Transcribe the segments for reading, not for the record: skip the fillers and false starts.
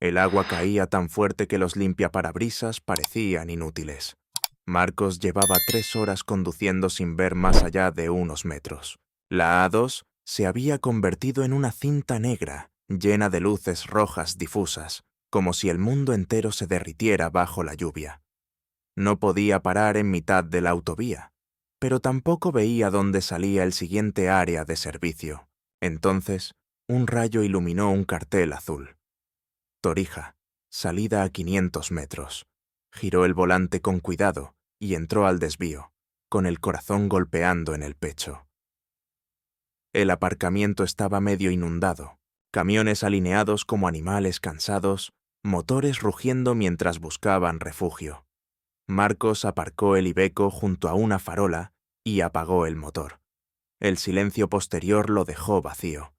El agua caía tan fuerte que los limpiaparabrisas parecían inútiles. Marcos llevaba 3 horas conduciendo sin ver más allá de unos metros. La A2 se había convertido en una cinta negra, llena de luces rojas difusas, como si el mundo entero se derritiera bajo la lluvia. No podía parar en mitad de la autovía, pero tampoco veía dónde salía el siguiente área de servicio. Entonces, un rayo iluminó un cartel azul. Torija, salida a 500 metros. Giró el volante con cuidado y entró al desvío, con el corazón golpeando en el pecho. El aparcamiento estaba medio inundado, camiones alineados como animales cansados, motores rugiendo mientras buscaban refugio. Marcos aparcó el Iveco junto a una farola y apagó el motor. El silencio posterior lo dejó vacío.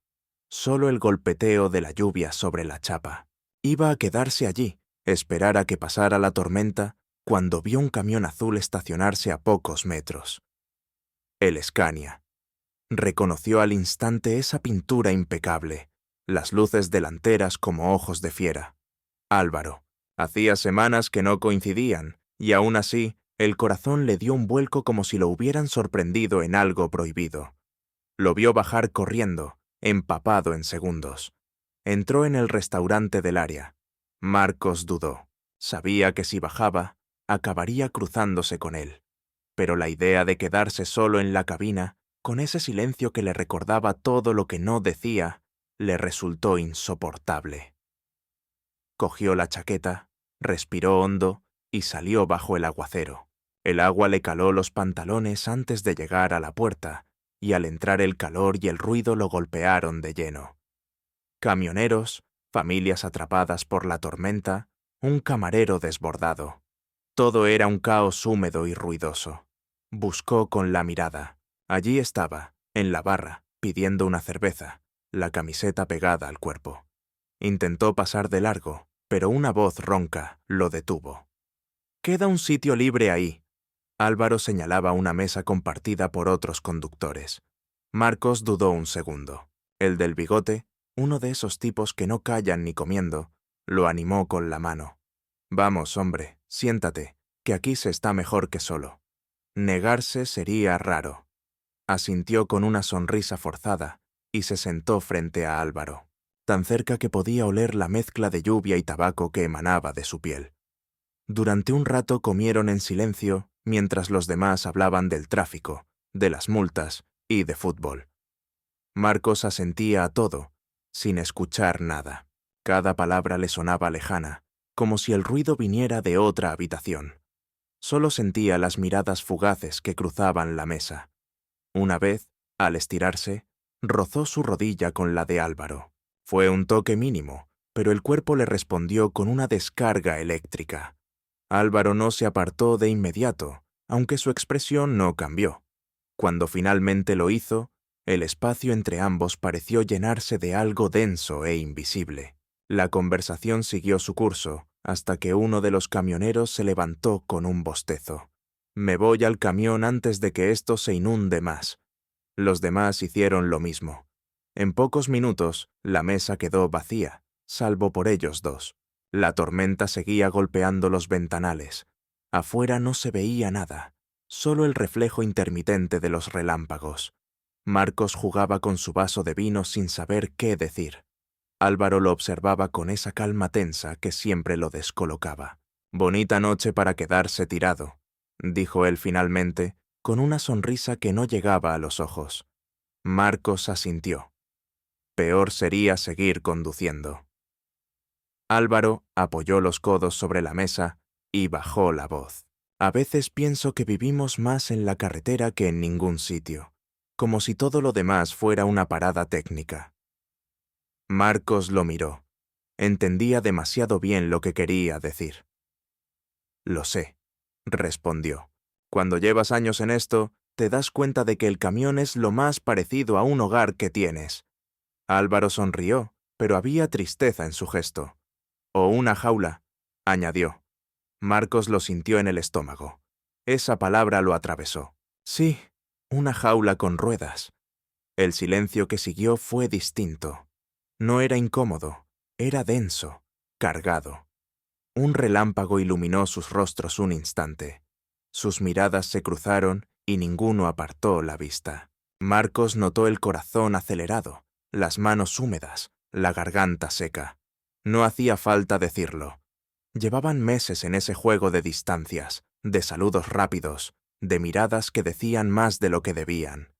Solo el golpeteo de la lluvia sobre la chapa. Iba a quedarse allí, esperar a que pasara la tormenta, cuando vio un camión azul estacionarse a pocos metros. El Scania. Reconoció al instante esa pintura impecable, las luces delanteras como ojos de fiera. Álvaro. Hacía semanas que no coincidían, y aún así, el corazón le dio un vuelco como si lo hubieran sorprendido en algo prohibido. Lo vio bajar corriendo, empapado en segundos. Entró en el restaurante del área. Marcos dudó. Sabía que si bajaba, acabaría cruzándose con él. Pero la idea de quedarse solo en la cabina, con ese silencio que le recordaba todo lo que no decía, le resultó insoportable. Cogió la chaqueta, respiró hondo y salió bajo el aguacero. El agua le caló los pantalones antes de llegar a la puerta, y al entrar el calor y el ruido lo golpearon de lleno. Camioneros, familias atrapadas por la tormenta, un camarero desbordado. Todo era un caos húmedo y ruidoso. Buscó con la mirada. Allí estaba, en la barra, pidiendo una cerveza, la camiseta pegada al cuerpo. Intentó pasar de largo, pero una voz ronca lo detuvo. «Queda un sitio libre ahí». Álvaro señalaba una mesa compartida por otros conductores. Marcos dudó un segundo. El del bigote, uno de esos tipos que no callan ni comiendo, lo animó con la mano. «Vamos, hombre, siéntate, que aquí se está mejor que solo». Negarse sería raro. Asintió con una sonrisa forzada y se sentó frente a Álvaro, tan cerca que podía oler la mezcla de lluvia y tabaco que emanaba de su piel. Durante un rato comieron en silencio mientras los demás hablaban del tráfico, de las multas y de fútbol. Marcos asentía a todo, sin escuchar nada. Cada palabra le sonaba lejana, como si el ruido viniera de otra habitación. Solo sentía las miradas fugaces que cruzaban la mesa. Una vez, al estirarse, rozó su rodilla con la de Álvaro. Fue un toque mínimo, pero el cuerpo le respondió con una descarga eléctrica. Álvaro no se apartó de inmediato, aunque su expresión no cambió. Cuando finalmente lo hizo, el espacio entre ambos pareció llenarse de algo denso e invisible. La conversación siguió su curso, hasta que uno de los camioneros se levantó con un bostezo. «Me voy al camión antes de que esto se inunde más». Los demás hicieron lo mismo. En pocos minutos, la mesa quedó vacía, salvo por ellos dos. La tormenta seguía golpeando los ventanales. Afuera no se veía nada, solo el reflejo intermitente de los relámpagos. Marcos jugaba con su vaso de vino sin saber qué decir. Álvaro lo observaba con esa calma tensa que siempre lo descolocaba. «Bonita noche para quedarse tirado», dijo él finalmente, con una sonrisa que no llegaba a los ojos. Marcos asintió. Peor sería seguir conduciendo. Álvaro apoyó los codos sobre la mesa y bajó la voz. «A veces pienso que vivimos más en la carretera que en ningún sitio, como si todo lo demás fuera una parada técnica». Marcos lo miró. Entendía demasiado bien lo que quería decir. «Lo sé», respondió. «Cuando llevas años en esto, te das cuenta de que el camión es lo más parecido a un hogar que tienes». Álvaro sonrió, pero había tristeza en su gesto. «O una jaula», añadió. Marcos lo sintió en el estómago. Esa palabra lo atravesó. «Sí, una jaula con ruedas». El silencio que siguió fue distinto. No era incómodo, era denso. cargado. Un relámpago iluminó sus rostros un instante. Sus miradas se cruzaron y ninguno apartó la vista. Marcos notó el corazón acelerado, las manos húmedas, la garganta seca. No hacía falta decirlo. Llevaban meses en ese juego de distancias, de saludos rápidos, de miradas que decían más de lo que debían.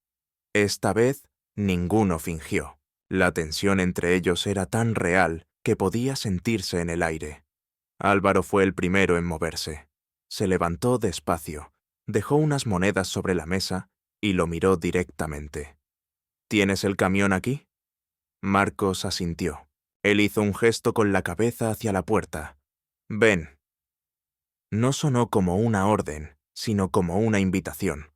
Esta vez, ninguno fingió. La tensión entre ellos era tan real que podía sentirse en el aire. Álvaro fue el primero en moverse. Se levantó despacio, dejó unas monedas sobre la mesa y lo miró directamente. ¿Tienes el camión aquí? Marcos asintió. Él hizo un gesto con la cabeza hacia la puerta. Ven. No sonó como una orden, sino como una invitación.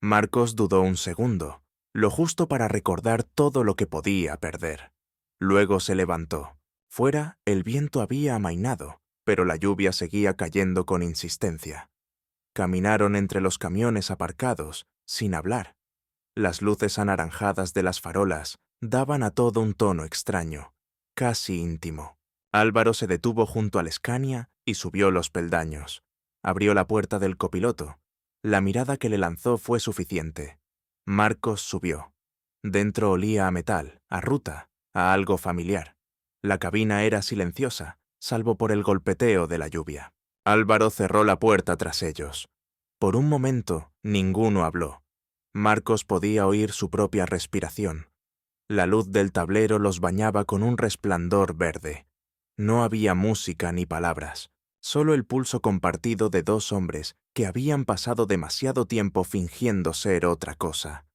Marcos dudó un segundo, lo justo para recordar todo lo que podía perder. Luego se levantó. Fuera, el viento había amainado, pero la lluvia seguía cayendo con insistencia. Caminaron entre los camiones aparcados, sin hablar. Las luces anaranjadas de las farolas daban a todo un tono extraño, casi íntimo. Álvaro se detuvo junto al Scania y subió los peldaños. Abrió la puerta del copiloto. La mirada que le lanzó fue suficiente. Marcos subió. Dentro olía a metal, a ruta, a algo familiar. La cabina era silenciosa, salvo por el golpeteo de la lluvia. Álvaro cerró la puerta tras ellos. Por un momento, ninguno habló. Marcos podía oír su propia respiración. La luz del tablero los bañaba con un resplandor verde. No había música ni palabras, solo el pulso compartido de dos hombres que habían pasado demasiado tiempo fingiendo ser otra cosa.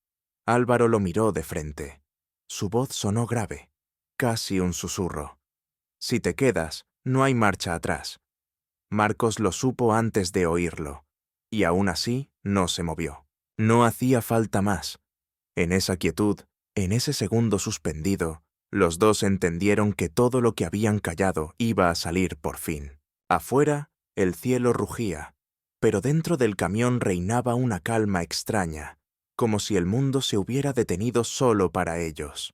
Álvaro lo miró de frente. Su voz sonó grave, casi un susurro. Si te quedas, no hay marcha atrás. Marcos lo supo antes de oírlo, y aún así no se movió. No hacía falta más. En esa quietud, en ese segundo suspendido, los dos entendieron que todo lo que habían callado iba a salir por fin. Afuera, el cielo rugía, pero dentro del camión reinaba una calma extraña, como si el mundo se hubiera detenido solo para ellos.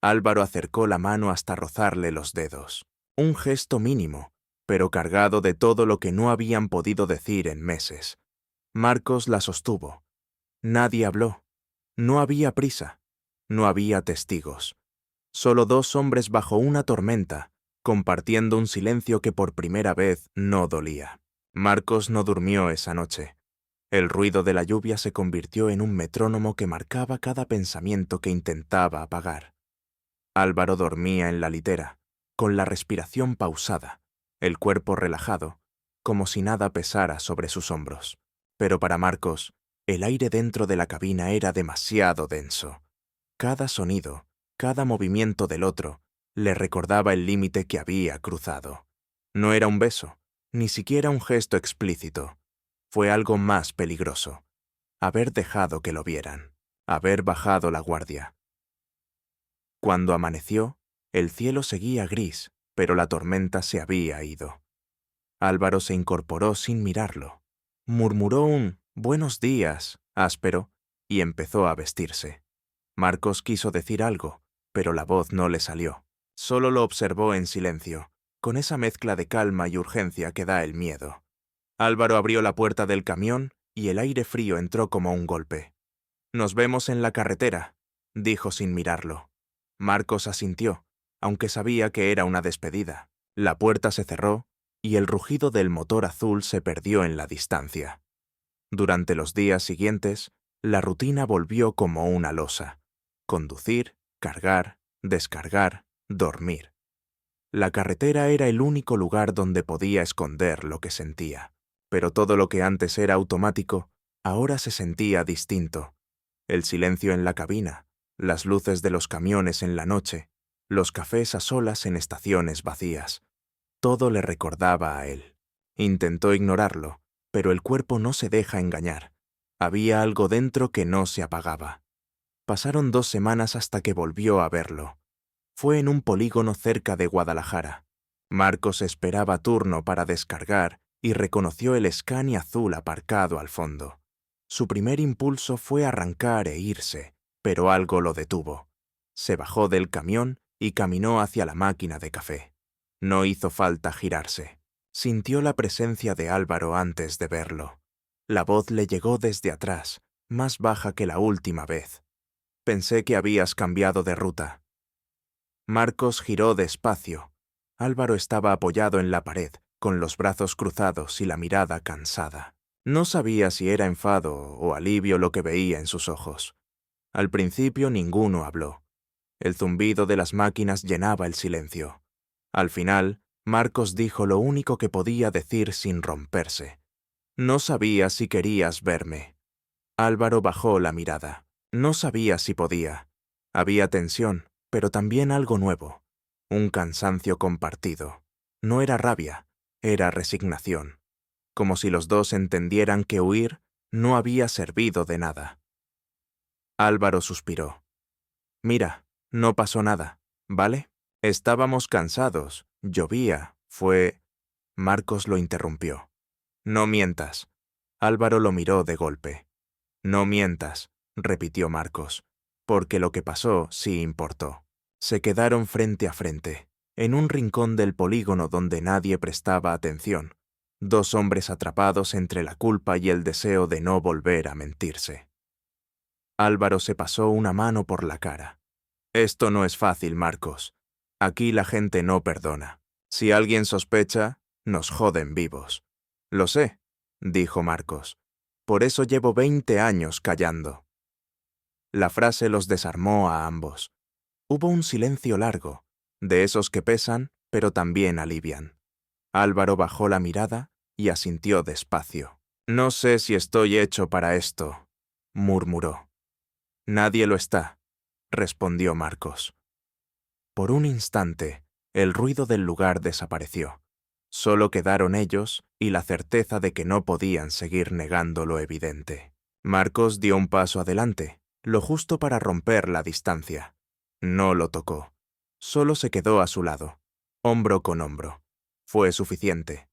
Álvaro acercó la mano hasta rozarle los dedos. Un gesto mínimo, pero cargado de todo lo que no habían podido decir en meses. Marcos la sostuvo. Nadie habló. No había prisa. No había testigos. Solo dos hombres bajo una tormenta, compartiendo un silencio que por primera vez no dolía. Marcos no durmió esa noche. El ruido de la lluvia se convirtió en un metrónomo que marcaba cada pensamiento que intentaba apagar. Álvaro dormía en la litera, con la respiración pausada, el cuerpo relajado, como si nada pesara sobre sus hombros. Pero para Marcos, el aire dentro de la cabina era demasiado denso. Cada sonido, cada movimiento del otro, le recordaba el límite que había cruzado. No era un beso, ni siquiera un gesto explícito. Fue algo más peligroso. Haber dejado que lo vieran, haber bajado la guardia. Cuando amaneció, el cielo seguía gris, pero la tormenta se había ido. Álvaro se incorporó sin mirarlo. Murmuró un «buenos días» áspero y empezó a vestirse. Marcos quiso decir algo, pero la voz no le salió. Solo lo observó en silencio, con esa mezcla de calma y urgencia que da el miedo. Álvaro abrió la puerta del camión y el aire frío entró como un golpe. «Nos vemos en la carretera», dijo sin mirarlo. Marcos asintió, aunque sabía que era una despedida. La puerta se cerró y el rugido del motor azul se perdió en la distancia. Durante los días siguientes, la rutina volvió como una losa. Conducir, cargar, descargar, dormir. La carretera era el único lugar donde podía esconder lo que sentía. Pero todo lo que antes era automático, ahora se sentía distinto. El silencio en la cabina, las luces de los camiones en la noche, los cafés a solas en estaciones vacías. Todo le recordaba a él. Intentó ignorarlo, pero el cuerpo no se deja engañar. Había algo dentro que no se apagaba. Pasaron 2 semanas hasta que volvió a verlo. Fue en un polígono cerca de Guadalajara. Marcos esperaba turno para descargar y reconoció el Scania azul aparcado al fondo. Su primer impulso fue arrancar e irse, pero algo lo detuvo. Se bajó del camión y caminó hacia la máquina de café. No hizo falta girarse. Sintió la presencia de Álvaro antes de verlo. La voz le llegó desde atrás, más baja que la última vez. Pensé que habías cambiado de ruta. Marcos giró despacio. Álvaro estaba apoyado en la pared, con los brazos cruzados y la mirada cansada. No sabía si era enfado o alivio lo que veía en sus ojos. Al principio ninguno habló. El zumbido de las máquinas llenaba el silencio. Al final, Marcos dijo lo único que podía decir sin romperse. No sabía si querías verme. Álvaro bajó la mirada. No sabía si podía. Había tensión, pero también algo nuevo. Un cansancio compartido. No era rabia, era resignación. Como si los dos entendieran que huir no había servido de nada. Álvaro suspiró. Mira, no pasó nada, ¿vale? Estábamos cansados, llovía, fue... Marcos lo interrumpió. No mientas. Álvaro lo miró de golpe. No mientas, repitió Marcos, porque lo que pasó sí importó. Se quedaron frente a frente, en un rincón del polígono donde nadie prestaba atención, dos hombres atrapados entre la culpa y el deseo de no volver a mentirse. Álvaro se pasó una mano por la cara. Esto no es fácil, Marcos. Aquí la gente no perdona. Si alguien sospecha, nos joden vivos. Lo sé, dijo Marcos. Por eso llevo 20 años callando. La frase los desarmó a ambos. Hubo un silencio largo, de esos que pesan, pero también alivian. Álvaro bajó la mirada y asintió despacio. No sé si estoy hecho para esto, murmuró. Nadie lo está, respondió Marcos. Por un instante, el ruido del lugar desapareció. Solo quedaron ellos y la certeza de que no podían seguir negando lo evidente. Marcos dio un paso adelante, lo justo para romper la distancia. No lo tocó. Solo se quedó a su lado, hombro con hombro. Fue suficiente.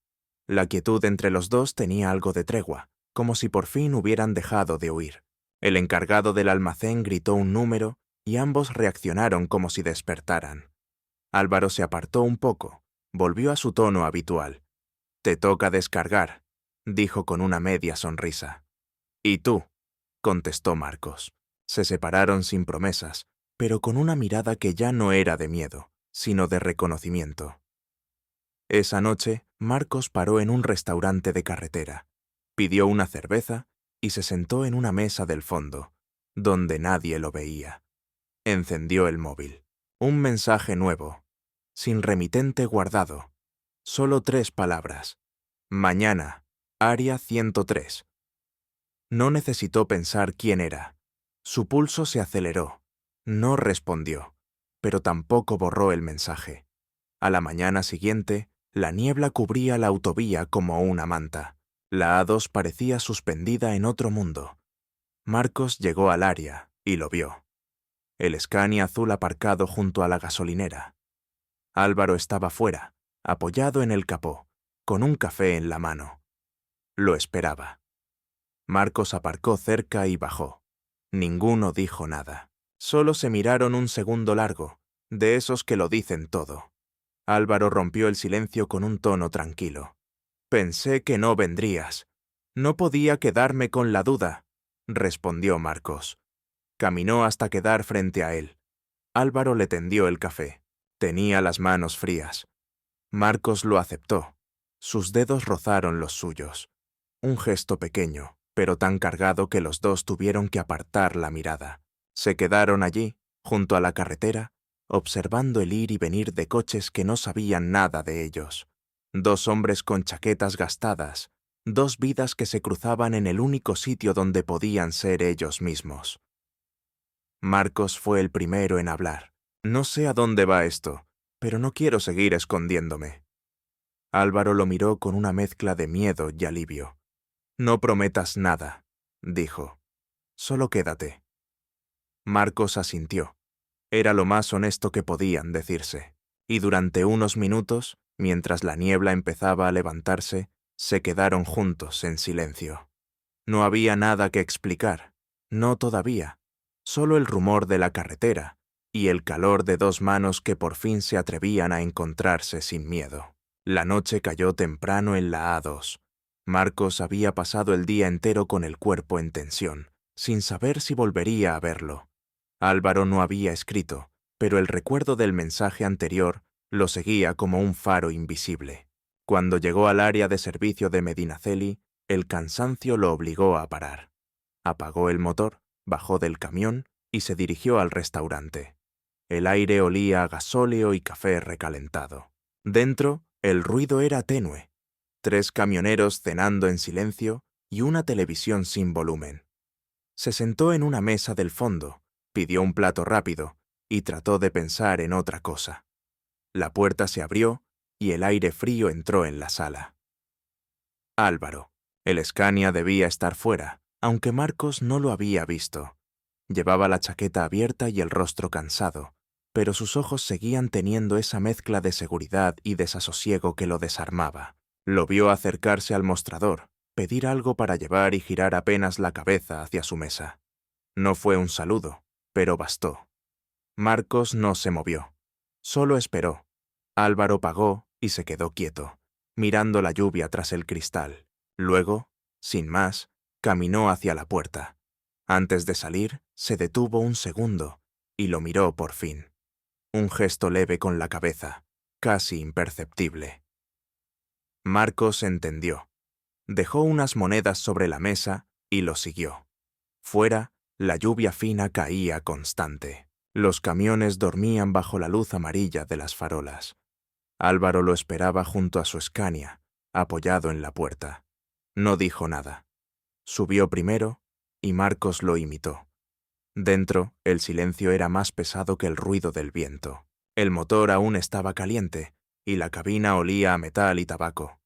La quietud entre los dos tenía algo de tregua, como si por fin hubieran dejado de huir. El encargado del almacén gritó un número y ambos reaccionaron como si despertaran. Álvaro se apartó un poco, volvió a su tono habitual. «Te toca descargar», dijo con una media sonrisa. «¿Y tú?», contestó Marcos. Se separaron sin promesas, pero con una mirada que ya no era de miedo, sino de reconocimiento. Esa noche, Marcos paró en un restaurante de carretera, pidió una cerveza y se sentó en una mesa del fondo, donde nadie lo veía. Encendió el móvil. Un mensaje nuevo, sin remitente guardado. Solo 3 palabras. Mañana, área 103. No necesitó pensar quién era. Su pulso se aceleró. No respondió, pero tampoco borró el mensaje. A la mañana siguiente, la niebla cubría la autovía como una manta. La A2 parecía suspendida en otro mundo. Marcos llegó al área y lo vio. El Scania azul aparcado junto a la gasolinera. Álvaro estaba fuera, apoyado en el capó, con un café en la mano. Lo esperaba. Marcos aparcó cerca y bajó. Ninguno dijo nada. Solo se miraron un segundo largo, de esos que lo dicen todo. Álvaro rompió el silencio con un tono tranquilo. «Pensé que no vendrías. No podía quedarme con la duda», respondió Marcos. Caminó hasta quedar frente a él. Álvaro le tendió el café. Tenía las manos frías. Marcos lo aceptó. Sus dedos rozaron los suyos. Un gesto pequeño, pero tan cargado que los dos tuvieron que apartar la mirada. Se quedaron allí, junto a la carretera, observando el ir y venir de coches que no sabían nada de ellos. 2 hombres con chaquetas gastadas, 2 vidas que se cruzaban en el único sitio donde podían ser ellos mismos. Marcos fue el primero en hablar. «No sé a dónde va esto, pero no quiero seguir escondiéndome». Álvaro lo miró con una mezcla de miedo y alivio. «No prometas nada», dijo. «Solo quédate». Marcos asintió. Era lo más honesto que podían decirse. Y durante unos minutos, mientras la niebla empezaba a levantarse, se quedaron juntos en silencio. No había nada que explicar, no todavía, solo el rumor de la carretera y el calor de dos manos que por fin se atrevían a encontrarse sin miedo. La noche cayó temprano en la A2. Marcos había pasado el día entero con el cuerpo en tensión, sin saber si volvería a verlo. Álvaro no había escrito, pero el recuerdo del mensaje anterior lo seguía como un faro invisible. Cuando llegó al área de servicio de Medinaceli, el cansancio lo obligó a parar. Apagó el motor, bajó del camión y se dirigió al restaurante. El aire olía a gasóleo y café recalentado. Dentro, el ruido era tenue. 3 camioneros cenando en silencio y una televisión sin volumen. Se sentó en una mesa del fondo, pidió un plato rápido y trató de pensar en otra cosa. La puerta se abrió y el aire frío entró en la sala. Álvaro. El Scania debía estar fuera, aunque Marcos no lo había visto. Llevaba la chaqueta abierta y el rostro cansado, pero sus ojos seguían teniendo esa mezcla de seguridad y desasosiego que lo desarmaba. Lo vio acercarse al mostrador, pedir algo para llevar y girar apenas la cabeza hacia su mesa. No fue un saludo, pero bastó. Marcos no se movió. Solo esperó. Álvaro pagó y se quedó quieto, mirando la lluvia tras el cristal. Luego, sin más, caminó hacia la puerta. Antes de salir, se detuvo un segundo y lo miró por fin. Un gesto leve con la cabeza, casi imperceptible. Marcos entendió. Dejó unas monedas sobre la mesa y lo siguió. Fuera, la lluvia fina caía constante. Los camiones dormían bajo la luz amarilla de las farolas. Álvaro lo esperaba junto a su Scania, apoyado en la puerta. No dijo nada. Subió primero y Marcos lo imitó. Dentro, el silencio era más pesado que el ruido del viento. El motor aún estaba caliente y la cabina olía a metal y tabaco.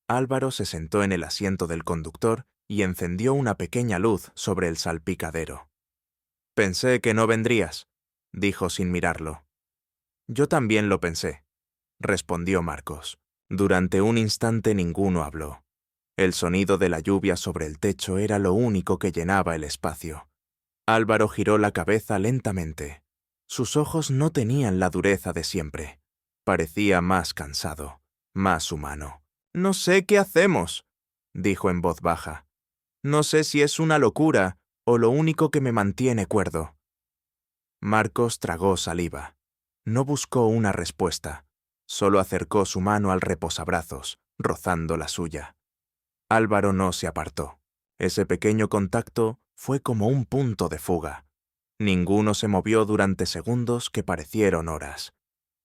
Álvaro se sentó en el asiento del conductor y encendió una pequeña luz sobre el salpicadero. «Pensé que no vendrías», dijo sin mirarlo. «Yo también lo pensé», respondió Marcos. Durante un instante ninguno habló. El sonido de la lluvia sobre el techo era lo único que llenaba el espacio. Álvaro giró la cabeza lentamente. Sus ojos no tenían la dureza de siempre. Parecía más cansado, más humano. «No sé qué hacemos», dijo en voz baja. «No sé si es una locura o lo único que me mantiene cuerdo». Marcos tragó saliva. No buscó una respuesta. Solo acercó su mano al reposabrazos, rozando la suya. Álvaro no se apartó. Ese pequeño contacto fue como un punto de fuga. Ninguno se movió durante segundos que parecieron horas,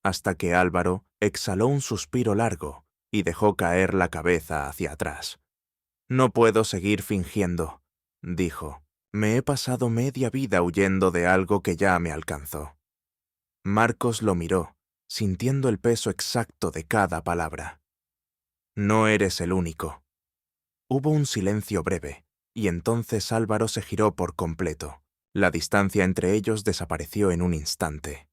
hasta que Álvaro exhaló un suspiro largo y dejó caer la cabeza hacia atrás. «No puedo seguir fingiendo», dijo. «Me he pasado media vida huyendo de algo que ya me alcanzó». Marcos lo miró, sintiendo el peso exacto de cada palabra. «No eres el único». Hubo un silencio breve, y entonces Álvaro se giró por completo. La distancia entre ellos desapareció en un instante.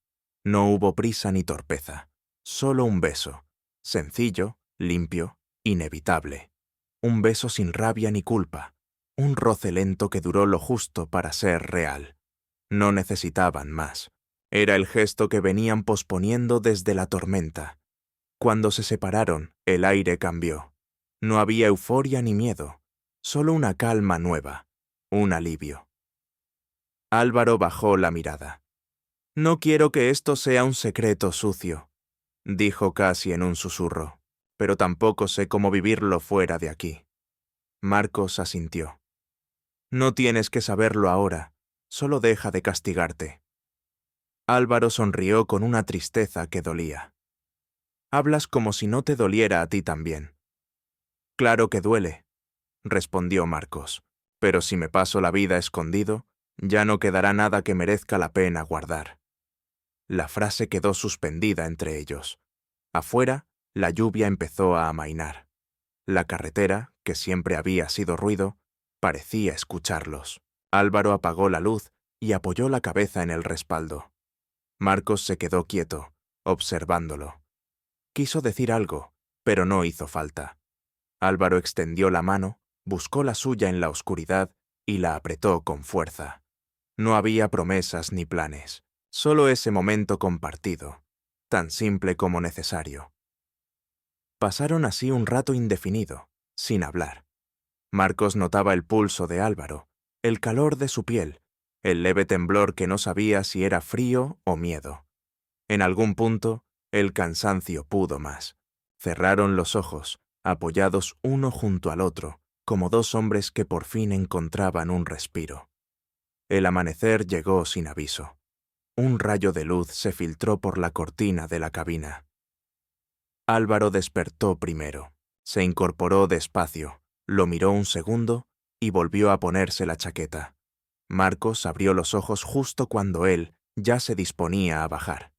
No hubo prisa ni torpeza, solo un beso, sencillo, limpio, inevitable. Un beso sin rabia ni culpa, un roce lento que duró lo justo para ser real. No necesitaban más. Era el gesto que venían posponiendo desde la tormenta. Cuando se separaron, el aire cambió. No había euforia ni miedo, solo una calma nueva, un alivio. Álvaro bajó la mirada. «No quiero que esto sea un secreto sucio», dijo casi en un susurro, «pero tampoco sé cómo vivirlo fuera de aquí». Marcos asintió. «No tienes que saberlo ahora, solo deja de castigarte». Álvaro sonrió con una tristeza que dolía. «Hablas como si no te doliera a ti también». «Claro que duele», respondió Marcos, «pero si me paso la vida escondido, ya no quedará nada que merezca la pena guardar». La frase quedó suspendida entre ellos. Afuera, la lluvia empezó a amainar. La carretera, que siempre había sido ruido, parecía escucharlos. Álvaro apagó la luz y apoyó la cabeza en el respaldo. Marcos se quedó quieto, observándolo. Quiso decir algo, pero no hizo falta. Álvaro extendió la mano, buscó la suya en la oscuridad y la apretó con fuerza. No había promesas ni planes, Solo ese momento compartido, tan simple como necesario. Pasaron así un rato indefinido, sin hablar. Marcos notaba el pulso de Álvaro, el calor de su piel, el leve temblor que no sabía si era frío o miedo. En algún punto, el cansancio pudo más. Cerraron los ojos, apoyados uno junto al otro, como dos hombres que por fin encontraban un respiro. El amanecer llegó sin aviso. Un rayo de luz se filtró por la cortina de la cabina. Álvaro despertó primero. Se incorporó despacio, lo miró un segundo y volvió a ponerse la chaqueta. Marcos abrió los ojos justo cuando él ya se disponía a bajar.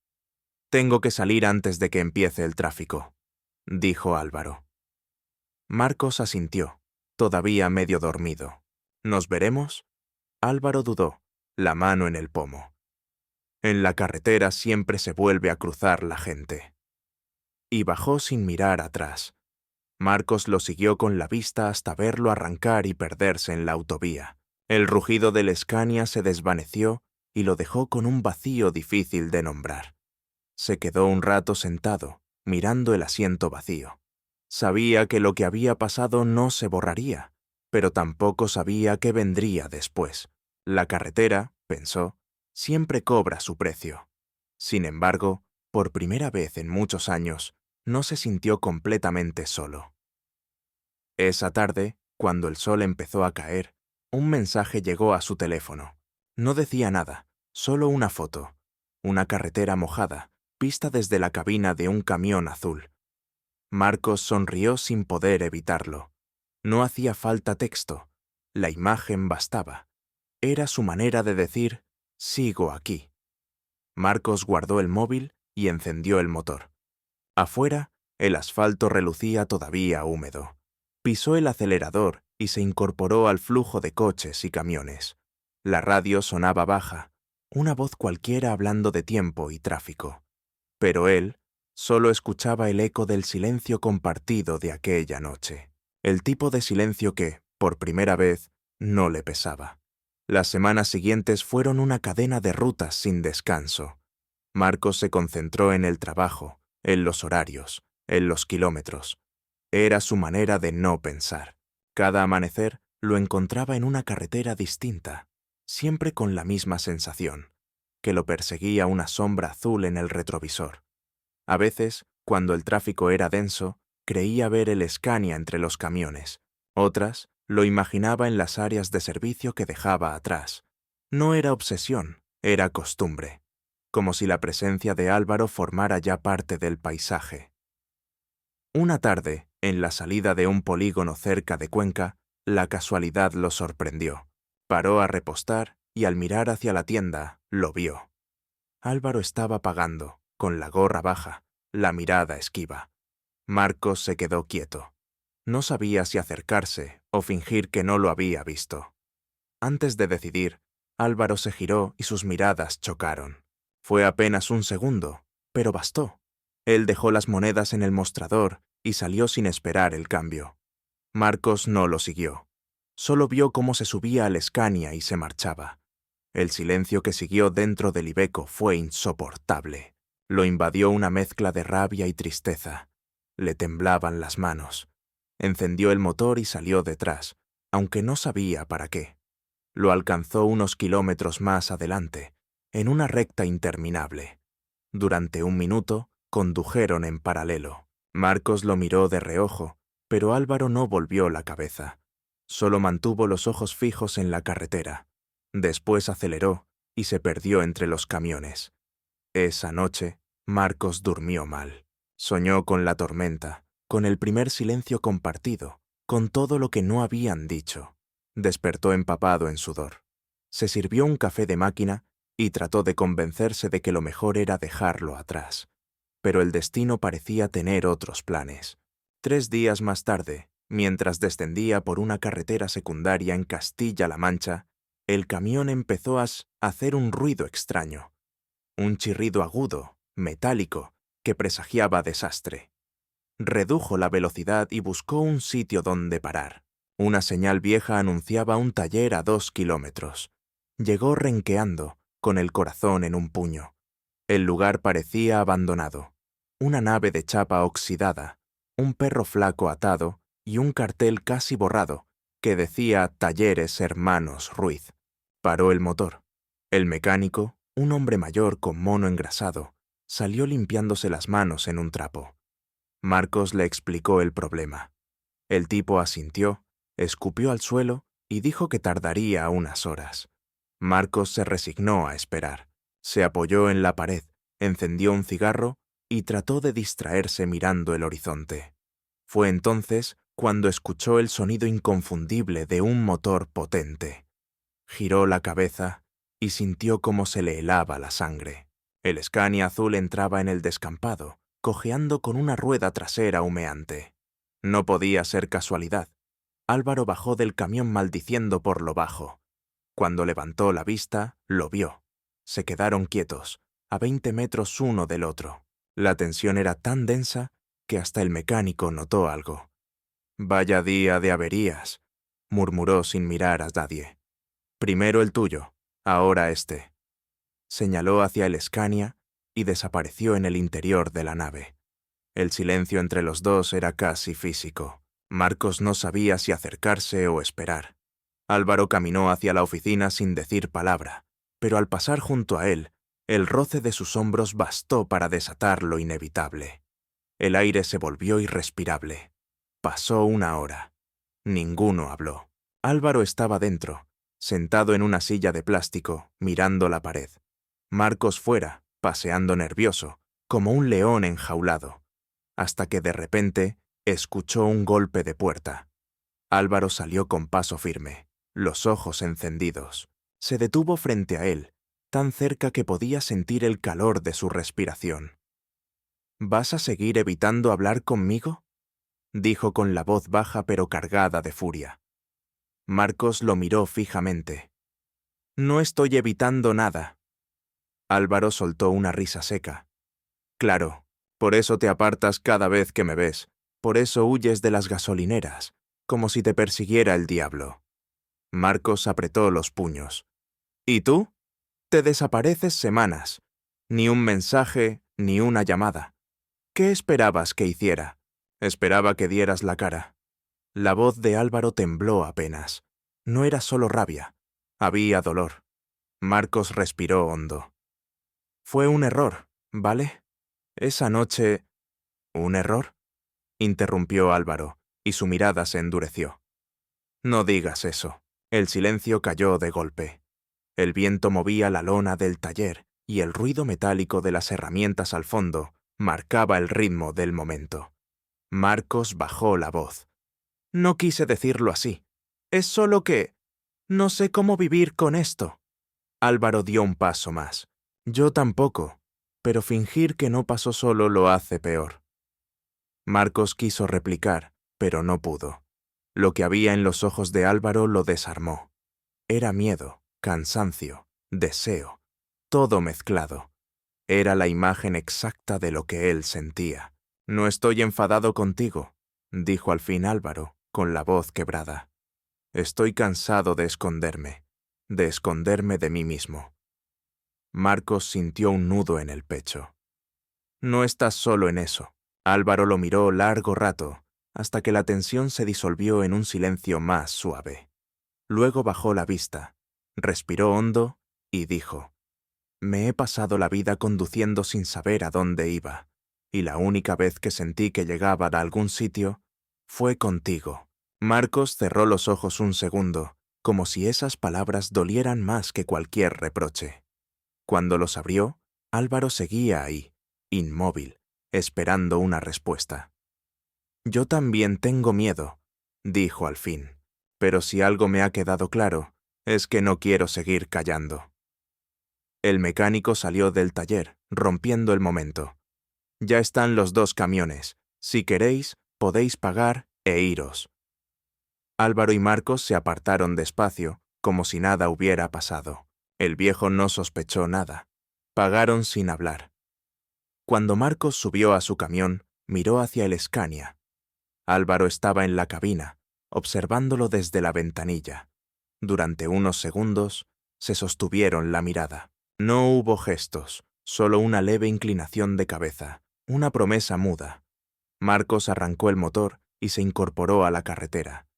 «Tengo que salir antes de que empiece el tráfico», dijo Álvaro. Marcos asintió, todavía medio dormido. «¿Nos veremos?» Álvaro dudó, la mano en el pomo. En la carretera siempre se vuelve a cruzar la gente. Y bajó sin mirar atrás. Marcos lo siguió con la vista hasta verlo arrancar y perderse en la autovía. El rugido del Scania se desvaneció y lo dejó con un vacío difícil de nombrar. Se quedó un rato sentado, mirando el asiento vacío. Sabía que lo que había pasado no se borraría, pero tampoco sabía qué vendría después. La carretera, pensó, siempre cobra su precio. Sin embargo, por primera vez en muchos años, no se sintió completamente solo. Esa tarde, cuando el sol empezó a caer, un mensaje llegó a su teléfono. No decía nada, solo una foto. Una carretera mojada, vista desde la cabina de un camión azul. Marcos sonrió sin poder evitarlo. No hacía falta texto. La imagen bastaba. Era su manera de decir, «Sigo aquí». Marcos guardó el móvil y encendió el motor. Afuera, el asfalto relucía todavía húmedo. Pisó el acelerador y se incorporó al flujo de coches y camiones. La radio sonaba baja, una voz cualquiera hablando de tiempo y tráfico. Pero él solo escuchaba el eco del silencio compartido de aquella noche. El tipo de silencio que, por primera vez, no le pesaba. Las semanas siguientes fueron una cadena de rutas sin descanso. Marcos se concentró en el trabajo, en los horarios, en los kilómetros. Era su manera de no pensar. Cada amanecer lo encontraba en una carretera distinta, siempre con la misma sensación, que lo perseguía una sombra azul en el retrovisor. A veces, cuando el tráfico era denso, creía ver el Scania entre los camiones. Otras, lo imaginaba en las áreas de servicio que dejaba atrás. No era obsesión, era costumbre, como si la presencia de Álvaro formara ya parte del paisaje. Una tarde, en la salida de un polígono cerca de Cuenca, la casualidad lo sorprendió. Paró a repostar y al mirar hacia la tienda, lo vio. Álvaro estaba pagando, con la gorra baja, la mirada esquiva. Marcos se quedó quieto. No sabía si acercarse o fingir que no lo había visto. Antes de decidir, Álvaro se giró y sus miradas chocaron. Fue apenas un segundo, pero bastó. Él dejó las monedas en el mostrador y salió sin esperar el cambio. Marcos no lo siguió. Solo vio cómo se subía al Scania y se marchaba. El silencio que siguió dentro del Iveco fue insoportable. Lo invadió una mezcla de rabia y tristeza. Le temblaban las manos. Encendió el motor y salió detrás, aunque no sabía para qué. Lo alcanzó unos kilómetros más adelante, en una recta interminable. Durante un minuto, condujeron en paralelo. Marcos lo miró de reojo, pero Álvaro no volvió la cabeza. Solo mantuvo los ojos fijos en la carretera. Después aceleró y se perdió entre los camiones. Esa noche, Marcos durmió mal. Soñó con la tormenta, con el primer silencio compartido, con todo lo que no habían dicho. Despertó empapado en sudor. Se sirvió un café de máquina y trató de convencerse de que lo mejor era dejarlo atrás. Pero el destino parecía tener otros planes. 3 días más tarde, mientras descendía por una carretera secundaria en Castilla-La Mancha, el camión empezó a hacer un ruido extraño. Un chirrido agudo, metálico, que presagiaba desastre. Redujo la velocidad y buscó un sitio donde parar. Una señal vieja anunciaba un taller a 2 kilómetros. Llegó renqueando, con el corazón en un puño. El lugar parecía abandonado. Una nave de chapa oxidada, un perro flaco atado y un cartel casi borrado que decía Talleres Hermanos Ruiz. Paró el motor. El mecánico, un hombre mayor con mono engrasado, salió limpiándose las manos en un trapo. Marcos le explicó el problema. El tipo asintió, escupió al suelo y dijo que tardaría unas horas. Marcos se resignó a esperar. Se apoyó en la pared, encendió un cigarro y trató de distraerse mirando el horizonte. Fue entonces cuando escuchó el sonido inconfundible de un motor potente. Giró la cabeza y sintió cómo se le helaba la sangre. El Scania azul entraba en el descampado, cojeando con una rueda trasera humeante. No podía ser casualidad. Álvaro bajó del camión maldiciendo por lo bajo. Cuando levantó la vista, lo vio. Se quedaron quietos, a 20 metros uno del otro. La tensión era tan densa que hasta el mecánico notó algo. «Vaya día de averías», murmuró sin mirar a nadie. «Primero el tuyo, ahora este». Señaló hacia el Scania y desapareció en el interior de la nave. El silencio entre los dos era casi físico. Marcos no sabía si acercarse o esperar. Álvaro caminó hacia la oficina sin decir palabra, pero al pasar junto a él, el roce de sus hombros bastó para desatar lo inevitable. El aire se volvió irrespirable. Pasó una hora. Ninguno habló. Álvaro estaba dentro, sentado en una silla de plástico, mirando la pared. Marcos fuera, paseando nervioso, como un león enjaulado, hasta que de repente escuchó un golpe de puerta. Álvaro salió con paso firme, los ojos encendidos. Se detuvo frente a él, tan cerca que podía sentir el calor de su respiración. «¿Vas a seguir evitando hablar conmigo?», dijo con la voz baja pero cargada de furia. Marcos lo miró fijamente. «No estoy evitando nada». Álvaro soltó una risa seca. «Claro, por eso te apartas cada vez que me ves, por eso huyes de las gasolineras, como si te persiguiera el diablo». Marcos apretó los puños. «¿Y tú? Te desapareces semanas. Ni un mensaje, ni una llamada. ¿Qué esperabas que hiciera? Esperaba que dieras la cara». La voz de Álvaro tembló apenas. No era solo rabia, había dolor. Marcos respiró hondo. «Fue un error, ¿vale? Esa noche...» «¿Un error?», interrumpió Álvaro, y su mirada se endureció. «No digas eso». El silencio cayó de golpe. El viento movía la lona del taller y el ruido metálico de las herramientas al fondo marcaba el ritmo del momento. Marcos bajó la voz. «No quise decirlo así. Es solo que... no sé cómo vivir con esto». Álvaro dio un paso más. «Yo tampoco, pero fingir que no pasó solo lo hace peor». Marcos quiso replicar, pero no pudo. Lo que había en los ojos de Álvaro lo desarmó. Era miedo, cansancio, deseo, todo mezclado. Era la imagen exacta de lo que él sentía. «No estoy enfadado contigo», dijo al fin Álvaro, con la voz quebrada. «Estoy cansado de esconderme de mí mismo». Marcos sintió un nudo en el pecho. «No estás solo en eso». Álvaro lo miró largo rato, hasta que la tensión se disolvió en un silencio más suave. Luego bajó la vista, respiró hondo y dijo: «Me he pasado la vida conduciendo sin saber a dónde iba, y la única vez que sentí que llegaba a algún sitio fue contigo». Marcos cerró los ojos un segundo, como si esas palabras dolieran más que cualquier reproche. Cuando los abrió, Álvaro seguía ahí, inmóvil, esperando una respuesta. «Yo también tengo miedo», dijo al fin, «pero si algo me ha quedado claro, es que no quiero seguir callando». El mecánico salió del taller, rompiendo el momento. «Ya están los 2 camiones. Si queréis, podéis pagar e iros». Álvaro y Marcos se apartaron despacio, como si nada hubiera pasado. El viejo no sospechó nada. Pagaron sin hablar. Cuando Marcos subió a su camión, miró hacia el Scania. Álvaro estaba en la cabina, observándolo desde la ventanilla. Durante unos segundos, se sostuvieron la mirada. No hubo gestos, solo una leve inclinación de cabeza, una promesa muda. Marcos arrancó el motor y se incorporó a la carretera.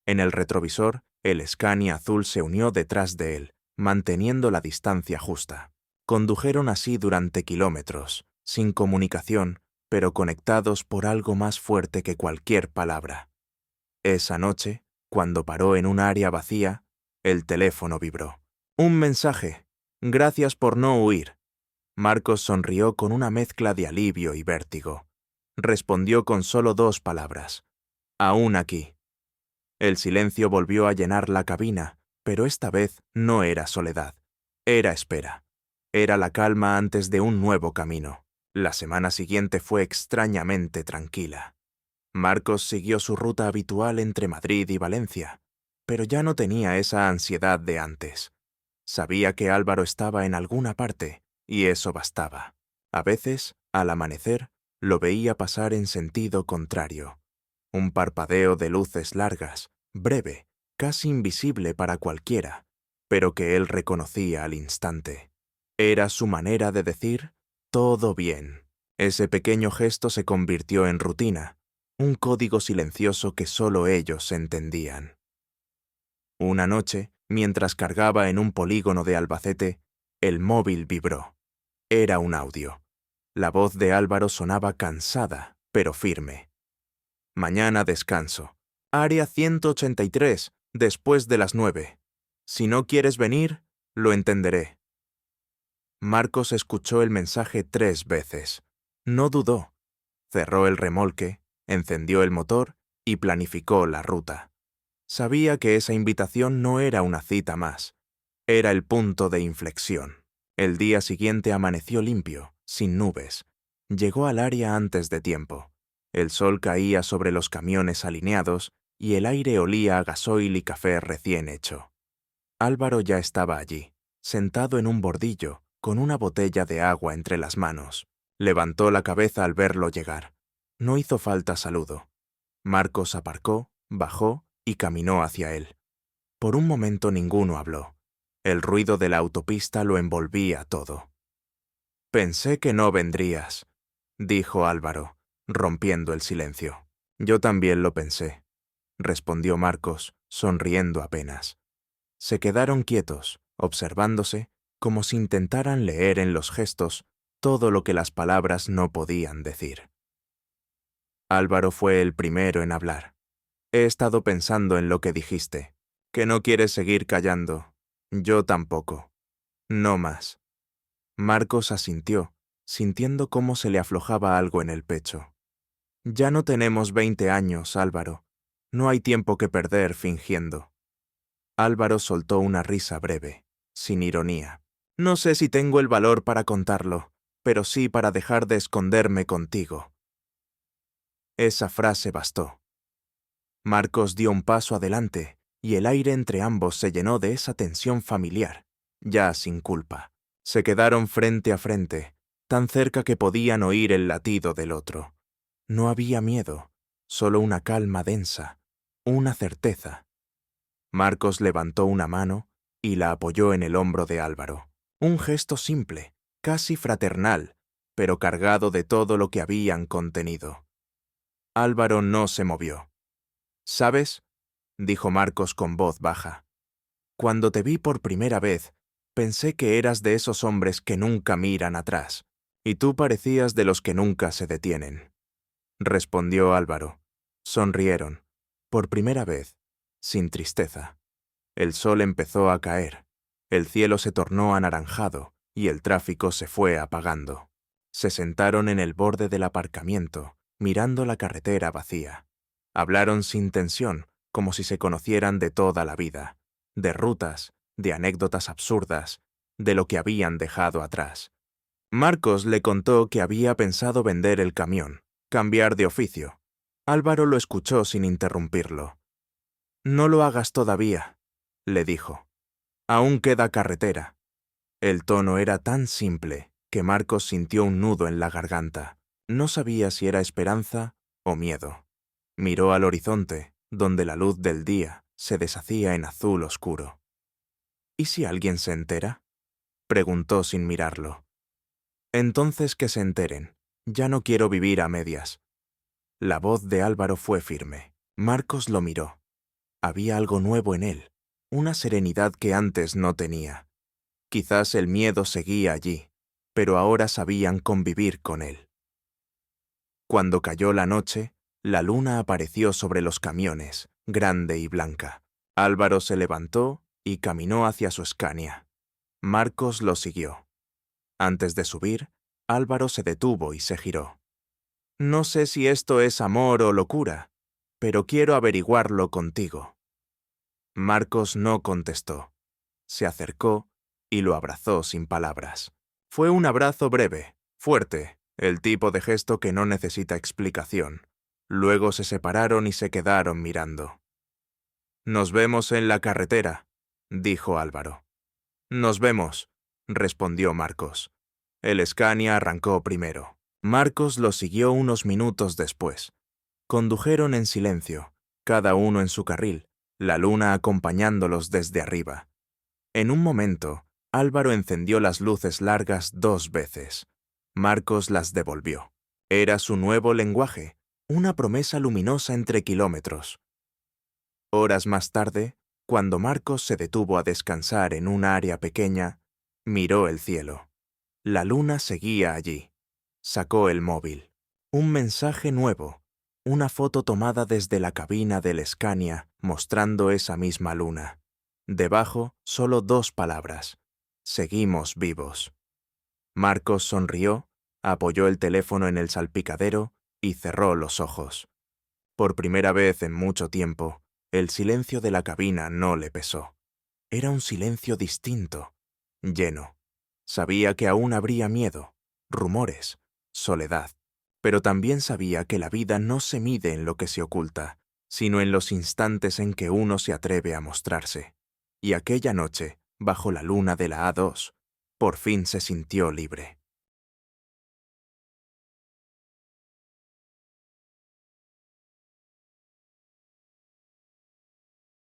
En el retrovisor, el Scania azul se unió detrás de él, manteniendo la distancia justa. Condujeron así durante kilómetros, sin comunicación, pero conectados por algo más fuerte que cualquier palabra. Esa noche, cuando paró en un área vacía, el teléfono vibró. Un mensaje. Gracias por no huir. Marcos sonrió con una mezcla de alivio y vértigo. Respondió con solo 2 palabras. Aún aquí. El silencio volvió a llenar la cabina, pero esta vez no era soledad. Era espera. Era la calma antes de un nuevo camino. La semana siguiente fue extrañamente tranquila. Marcos siguió su ruta habitual entre Madrid y Valencia, pero ya no tenía esa ansiedad de antes. Sabía que Álvaro estaba en alguna parte, y eso bastaba. A veces, al amanecer, lo veía pasar en sentido contrario. Un parpadeo de luces largas, breve, casi invisible para cualquiera, pero que él reconocía al instante. Era su manera de decir, todo bien. Ese pequeño gesto se convirtió en rutina, un código silencioso que solo ellos entendían. Una noche, mientras cargaba en un polígono de Albacete, el móvil vibró. Era un audio. La voz de Álvaro sonaba cansada, pero firme. Mañana descanso. Área 183, después de las 9. Si no quieres venir, lo entenderé. Marcos escuchó el mensaje 3 veces. No dudó. Cerró el remolque, encendió el motor y planificó la ruta. Sabía que esa invitación no era una cita más. Era el punto de inflexión. El día siguiente amaneció limpio, sin nubes. Llegó al área antes de tiempo. El sol caía sobre los camiones alineados y el aire olía a gasoil y café recién hecho. Álvaro ya estaba allí, sentado en un bordillo, con una botella de agua entre las manos. Levantó la cabeza al verlo llegar. No hizo falta saludo. Marcos aparcó, bajó y caminó hacia él. Por un momento ninguno habló. El ruido de la autopista lo envolvía todo. «Pensé que no vendrías», dijo Álvaro, rompiendo el silencio. «Yo también lo pensé», respondió Marcos, sonriendo apenas. Se quedaron quietos, observándose, como si intentaran leer en los gestos todo lo que las palabras no podían decir. Álvaro fue el primero en hablar. «He estado pensando en lo que dijiste, que no quieres seguir callando. Yo tampoco. No más». Marcos asintió, sintiendo cómo se le aflojaba algo en el pecho. «Ya no tenemos 20 años, Álvaro. No hay tiempo que perder fingiendo». Álvaro soltó una risa breve, sin ironía. «No sé si tengo el valor para contarlo, pero sí para dejar de esconderme contigo». Esa frase bastó. Marcos dio un paso adelante y el aire entre ambos se llenó de esa tensión familiar, ya sin culpa. Se quedaron frente a frente, tan cerca que podían oír el latido del otro. No había miedo, solo una calma densa, una certeza. Marcos levantó una mano y la apoyó en el hombro de Álvaro. Un gesto simple, casi fraternal, pero cargado de todo lo que habían contenido. Álvaro no se movió. «¿Sabes?», dijo Marcos con voz baja. «Cuando te vi por primera vez, pensé que eras de esos hombres que nunca miran atrás, y tú parecías de los que nunca se detienen». Respondió Álvaro. Sonrieron, por primera vez, sin tristeza. El sol empezó a caer, el cielo se tornó anaranjado y el tráfico se fue apagando. Se sentaron en el borde del aparcamiento, mirando la carretera vacía. Hablaron sin tensión, como si se conocieran de toda la vida, de rutas, de anécdotas absurdas, de lo que habían dejado atrás. Marcos le contó que había pensado vender el camión, cambiar de oficio. Álvaro lo escuchó sin interrumpirlo. «No lo hagas todavía», le dijo. «Aún queda carretera». El tono era tan simple que Marcos sintió un nudo en la garganta. No sabía si era esperanza o miedo. Miró al horizonte, donde la luz del día se deshacía en azul oscuro. ¿Y si alguien se entera? Preguntó sin mirarlo. Entonces que se enteren. Ya no quiero vivir a medias. La voz de Álvaro fue firme. Marcos lo miró. Había algo nuevo en él, una serenidad que antes no tenía. Quizás el miedo seguía allí, pero ahora sabían convivir con él. Cuando cayó la noche, la luna apareció sobre los camiones, grande y blanca. Álvaro se levantó y caminó hacia su Scania. Marcos lo siguió. Antes de subir, Álvaro se detuvo y se giró. No sé si esto es amor o locura, pero quiero averiguarlo contigo. Marcos no contestó. Se acercó y lo abrazó sin palabras. Fue un abrazo breve, fuerte, el tipo de gesto que no necesita explicación. Luego se separaron y se quedaron mirando. «Nos vemos en la carretera», dijo Álvaro. «Nos vemos», respondió Marcos. El Scania arrancó primero. Marcos lo siguió unos minutos después. Condujeron en silencio, cada uno en su carril, la luna acompañándolos desde arriba. En un momento, Álvaro encendió las luces largas 2 veces. Marcos las devolvió. Era su nuevo lenguaje, una promesa luminosa entre kilómetros. Horas más tarde, cuando Marcos se detuvo a descansar en un área pequeña, miró el cielo. La luna seguía allí. Sacó el móvil. Un mensaje nuevo, una foto tomada desde la cabina del Scania mostrando esa misma luna. Debajo, solo 2 palabras. Seguimos vivos. Marcos sonrió, apoyó el teléfono en el salpicadero y cerró los ojos. Por primera vez en mucho tiempo, el silencio de la cabina no le pesó. Era un silencio distinto, lleno. Sabía que aún habría miedo, rumores, soledad, pero también sabía que la vida no se mide en lo que se oculta, sino en los instantes en que uno se atreve a mostrarse. Y aquella noche, bajo la luna de la A2, por fin se sintió libre.